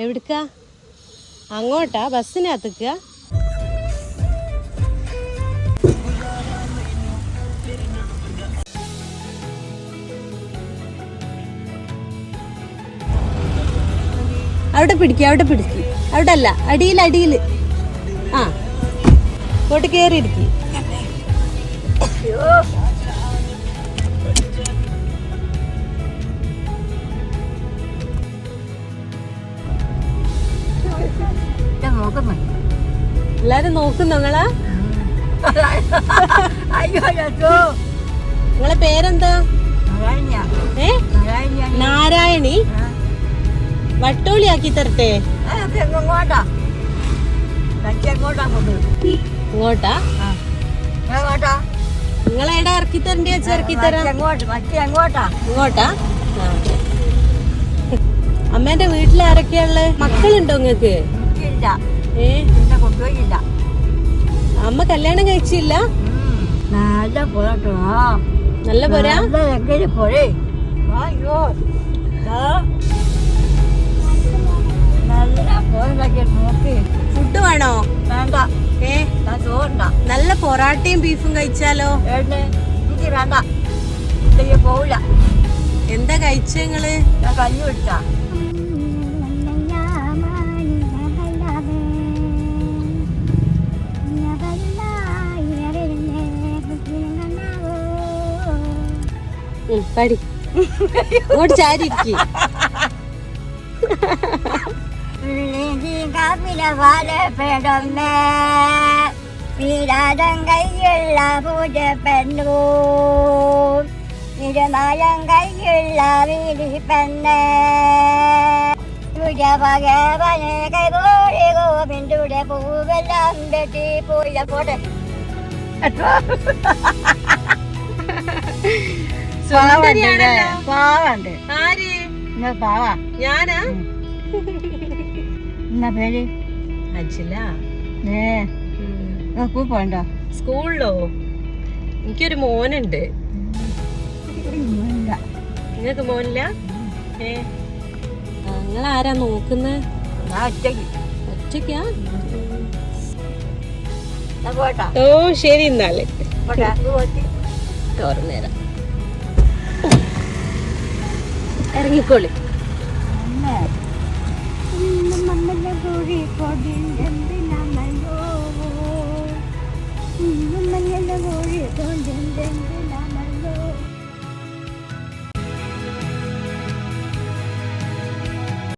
എവിടുക്കാ? അങ്ങോട്ടാ? ബസ്സിനകത്തേക്കാ? അവിടെ പിടിക്കുക, അവിടെ അല്ല, അടിയിൽ. ആ, ഇങ്ങോട്ട് കേറിയിരിക്കും. എല്ലാരും നോക്കുന്നു നിങ്ങളാ? നിങ്ങളെ പേരെന്താ? നാരായണി. വട്ടോളി ആക്കി തരട്ടെ? ഇങ്ങോട്ടാ? നിങ്ങളെടാ ഇറക്കി തരണ്ടേ? ഇറക്കി തരാം. ഇങ്ങോട്ടാ? അമ്മേന്റെ വീട്ടിൽ ആരൊക്കെയാ? മക്കളുണ്ടോ നിങ്ങക്ക്? അമ്മ കല്യാണം കഴിച്ചില്ല? നല്ല പോരാ. ഫുഡ് വേണോ? വേണ്ട. നല്ല പൊറാട്ടയും ബീഫും കഴിച്ചാലോ? വേണ്ട, പോവില്ല. എന്താ കഴിച്ചങ്ങള്? കഞ്ഞി കുടിച്ചാ. പടി ഇങ്ങോട്ട് ചാരിയിരിക്കും. കൈയുള്ള പൂജ പെണ്ണു, ഇരുനായം കൈയുള്ള വീതി പെണ്ണേ, പൂജ ഭഗവനെ കൈപോഴി ഗോവിന്ദുടെ പൂവെല്ലാം വെട്ടി പൂജ പോട്ടെ. പാവണ്ട്. ആര്? പാവാ. ഞാനാ? എന്നാ പേര്? അജില. പോണ്ട സ്കൂളിലോ? എനിക്കൊരു മോനുണ്ട്. നിങ്ങൾക്ക് മോനില്ല? നിങ്ങളാരാ നോക്കുന്നത്? ഒറ്റയ്ക്കാ? ഓ ശരി, എന്നാല് തുറന്നേരാം. ഇറങ്ങിക്കോളി.